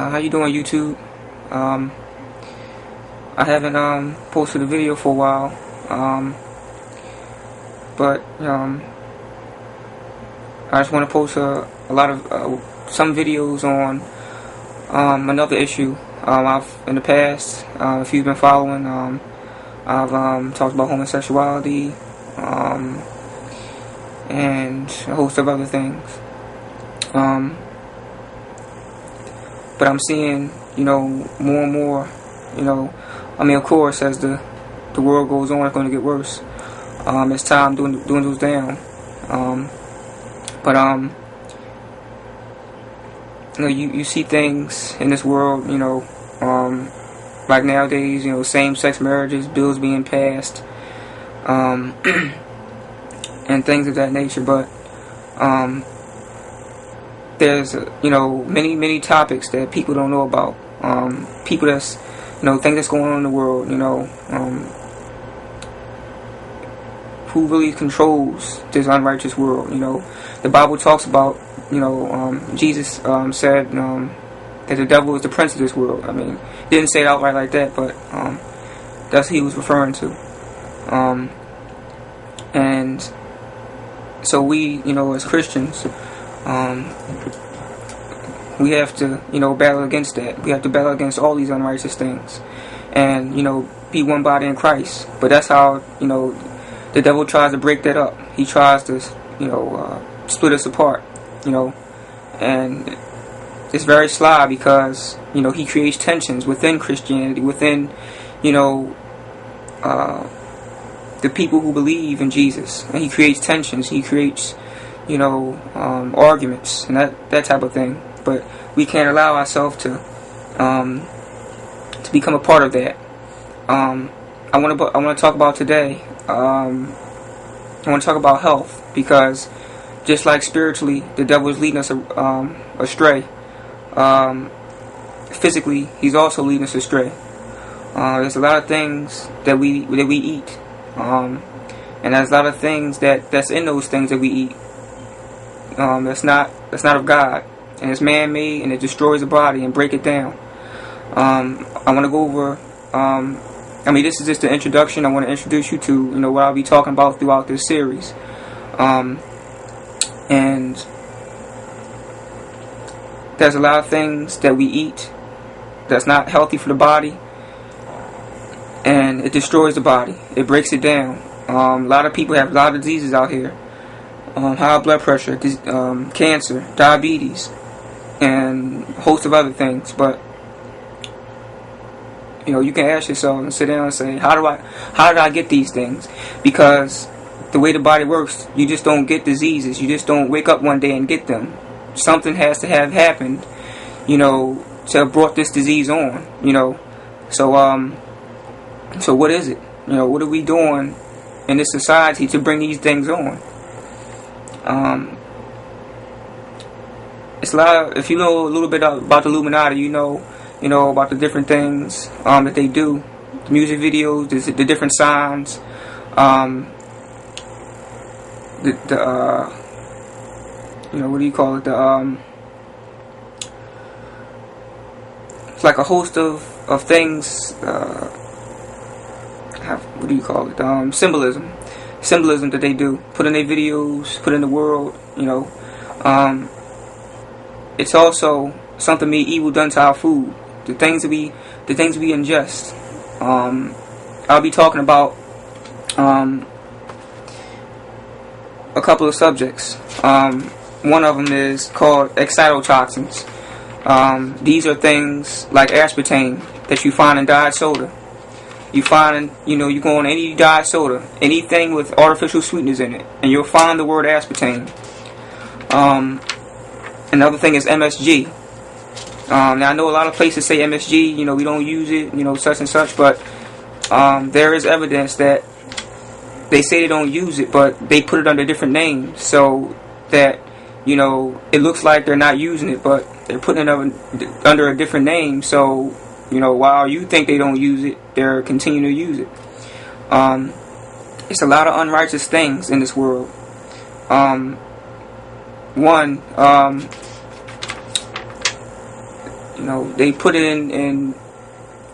How you doing, YouTube? I haven't posted a video for a while, but I just want to post a lot of some videos on another issue. I've in the past, if you've been following, I've talked about homosexuality and a host of other things. But I'm seeing, more and more, of course, as the world goes on, it's going to get worse. As time dwindles down. You see things in this world, like nowadays, same-sex marriages, bills being passed, and things of that nature. But there's many topics that people don't know about. People that's things that's going on in the world. Who really controls this unrighteous world? The Bible talks about. Jesus said that the devil is the prince of this world. Didn't say it outright like that, but that's what he was referring to. And so we, as Christians, we have to, battle against that. We have to battle against all these unrighteous things, and be one body in Christ. But that's how the devil tries to break that up. He tries to split us apart. And it's very sly because, he creates tensions within Christianity, within, the people who believe in Jesus. And he creates tensions, he creates, arguments and that type of thing. But we can't allow ourselves to become a part of that. I want to talk about today, I want to talk about health, because just like spiritually, the devil is leading us astray. Physically, he's also leading us astray. There's a lot of things that we eat, and there's a lot of things that's in those things that we eat. That's not of God, and it's man-made, and it destroys the body and break it down. I want to go over. This is just the introduction. I want to introduce you to what I'll be talking about throughout this series. And there's a lot of things that we eat that's not healthy for the body, and it destroys the body. It breaks it down. A lot of people have a lot of diseases out here. High blood pressure, cancer, diabetes, and a host of other things. But you can ask yourself and sit down and say, how did I get these things? Because the way the body works, you just don't get diseases. You just don't wake up one day and get them. Something has to have happened, to have brought this disease on, So what is it? What are we doing in this society to bring these things on? It's a lot of, if you know a little bit about the Illuminati, you know about the different things that they do, the music videos, the different signs, what do you call it? It's like a host of things. What do you call it? Symbolism that they do. Put in their videos, put in the world. It's also something evil done to our food. The things we ingest. I'll be talking about a couple of subjects. One of them is called excitotoxins. These are things like aspartame that you find in diet soda. You find, you go on any diet soda, anything with artificial sweeteners in it, and you'll find the word aspartame. Another thing is MSG. Now I know a lot of places say MSG, we don't use it, such and such, but there is evidence that they say they don't use it, but they put it under different names, so that it looks like they're not using it, but they're putting it under a different name. So while you think they don't use it, they're continuing to use it. It's a lot of unrighteous things in this world. You know, they put it in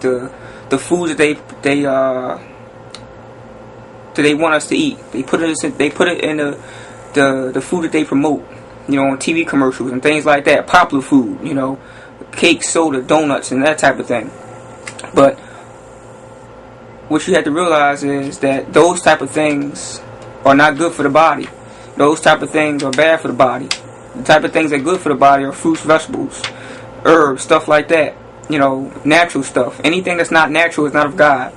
the foods that they want us to eat. They put it in the food that they promote. You know, on TV commercials and things like that. Popular food. You know, cake, soda, donuts, and that type of thing. But what you have to realize is that those type of things are not good for the body. Those type of things are bad for the body. The type of things that are good for the body are fruits, vegetables, herbs, stuff like that. You know, natural stuff. Anything that's not natural is not of God.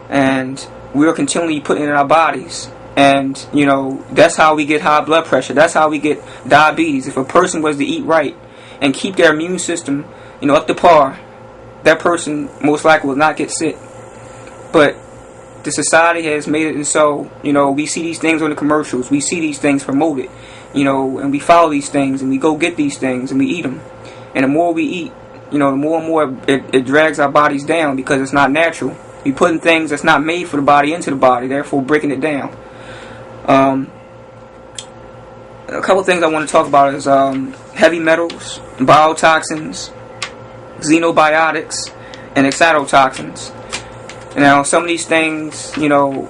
And we are continually putting it in our bodies. And, you know, that's how we get high blood pressure. That's how we get diabetes. If a person was to eat right and keep their immune system, you know, up to par, that person most likely will not get sick. But the society has made it and so, you know, we see these things on the commercials. We see these things promoted, you know, and we follow these things and we go get these things and we eat them. And the more we eat, you know, the more and more it drags our bodies down because it's not natural. We putting things that's not made for the body into the body, therefore breaking it down. A couple things I want to talk about is heavy metals, biotoxins, xenobiotics, and excitotoxins. Now, some of these things, you know,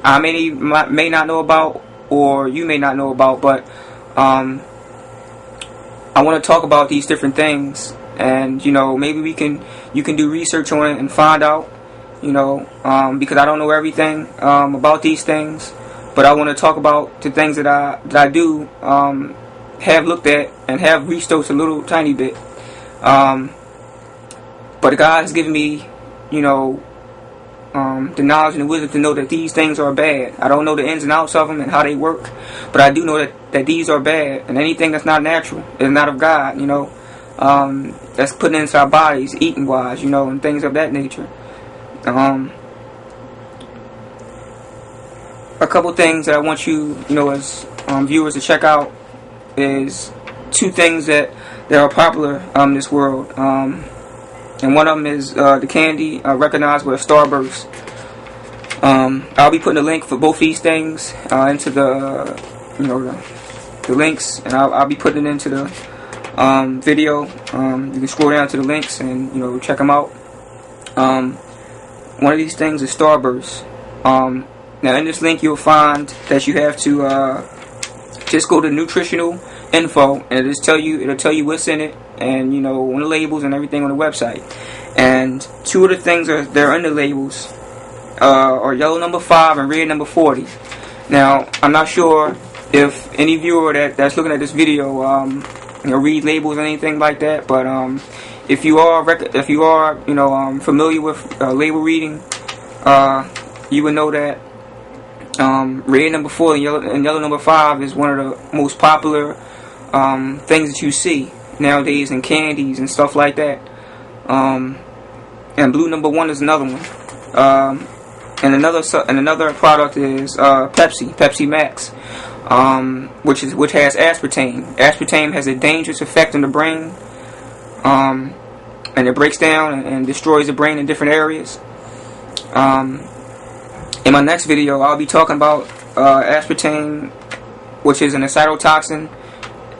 I may not know about, or you may not know about, but I want to talk about these different things, and you know, maybe you can do research on it and find out, you know, because I don't know everything about these things, but I want to talk about the things that I do have looked at and have researched a little tiny bit. But God has given me, you know, the knowledge and the wisdom to know that these things are bad. I don't know the ins and outs of them and how they work, but I do know that these are bad, and anything that's not natural is not of God, you know. That's put into our bodies, eating wise, you know, and things of that nature. A couple things that I want you know, as viewers to check out is two things that are popular in this world. And one of them is the candy recognized with a starburst. I'll be putting a link for both these things into the, you know, the links, and I'll be putting it into the video. You can scroll down to the links and, you know, check them out. One of these things is starburst. Now in this link you'll find that you have to just go to nutritional info, and it'll tell you what's in it, and you know, on the labels and everything on the website. And two of the things that are in the labels are yellow number 5 and red number 40. Now I'm not sure if any viewer that's looking at this video you know, read labels or anything like that, but if you are you know, familiar with label reading, you would know that red number 4 and yellow number 5 is one of the most popular things that you see nowadays in candies and stuff like that. And blue number 1 is another one. And another product is Pepsi Max, which has aspartame. Aspartame has a dangerous effect on the brain, and it breaks down and destroys the brain in different areas. In my next video, I'll be talking about aspartame, which is an excitotoxin,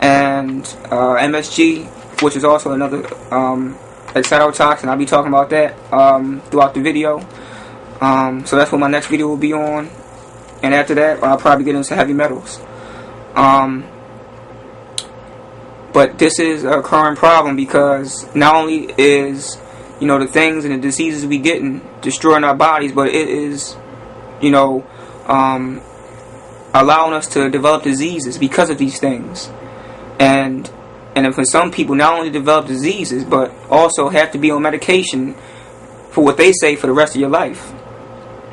and MSG, which is also another excitotoxin. I'll be talking about that throughout the video. So that's what my next video will be on. And after that, I'll probably get into heavy metals. But this is a current problem, because not only is, you know, the things and the diseases we getting destroying our bodies, but it is, you know, allowing us to develop diseases because of these things. And for some people, not only develop diseases, but also have to be on medication for what they say for the rest of your life.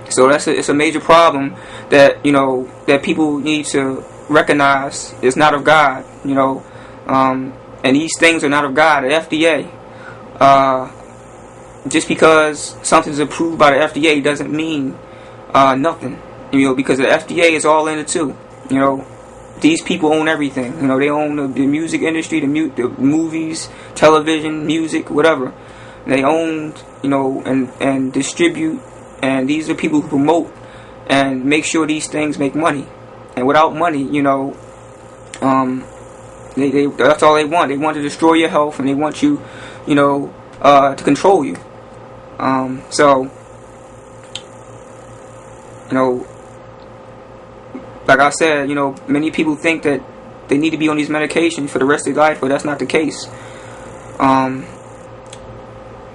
So it's a major problem that, you know, that people need to recognize is not of God, you know. And these things are not of God. The FDA, just because something's approved by the FDA doesn't mean nothing, you know, because the FDA is all in it too. You know, these people own everything. You know, they own the music industry, the movies, television, music, whatever. They own, you know, and distribute, and these are people who promote and make sure these things make money. And without money, you know, That's all they want. They want to destroy your health, and they want you, to control you. So, like I said, many people think that they need to be on these medications for the rest of their life, but that's not the case.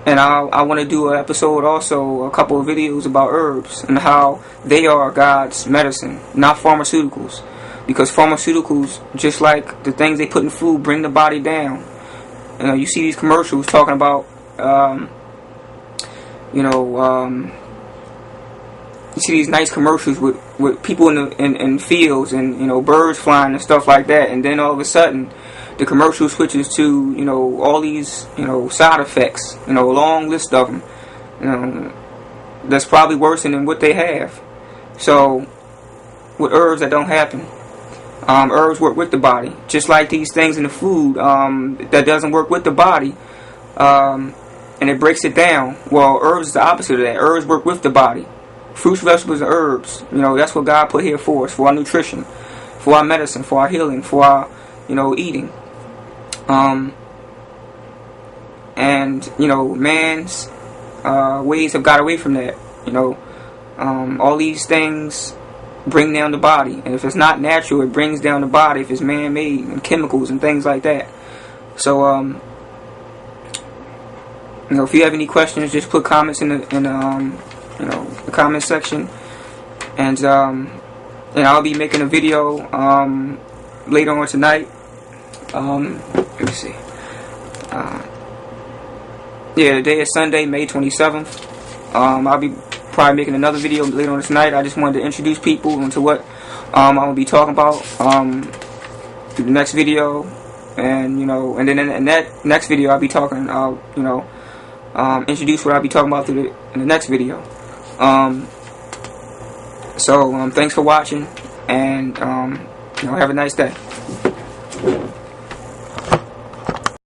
And I want to do an episode also, a couple of videos about herbs and how they are God's medicine, not pharmaceuticals. Because pharmaceuticals, just like the things they put in food, bring the body down. You see these commercials talking about, you see these nice commercials with people in fields and birds flying and stuff like that, and then all of a sudden the commercial switches to all these side effects, a long list of them, that's probably worse than what they have. So with herbs, that don't happen. Herbs work with the body, just like these things in the food that doesn't work with the body, and it breaks it down. Well, herbs is the opposite of that. Herbs work with the body. Fruits, vegetables, and herbs, that's what God put here for us, for our nutrition, for our medicine, for our healing, for our eating. And man's ways have got away from that. All these things bring down the body, and if it's not natural, it brings down the body. If it's man-made and chemicals and things like that. So if you have any questions, just put comments in the comment section, and I'll be making a video later on tonight. Let me see. Today is Sunday, May 27th. I'll be probably making another video later on tonight. I just wanted to introduce people into what I'm gonna be talking about through the next video, and and then in that next video I'll be talking. Introduce what I'll be talking about in the next video. So thanks for watching, and have a nice day.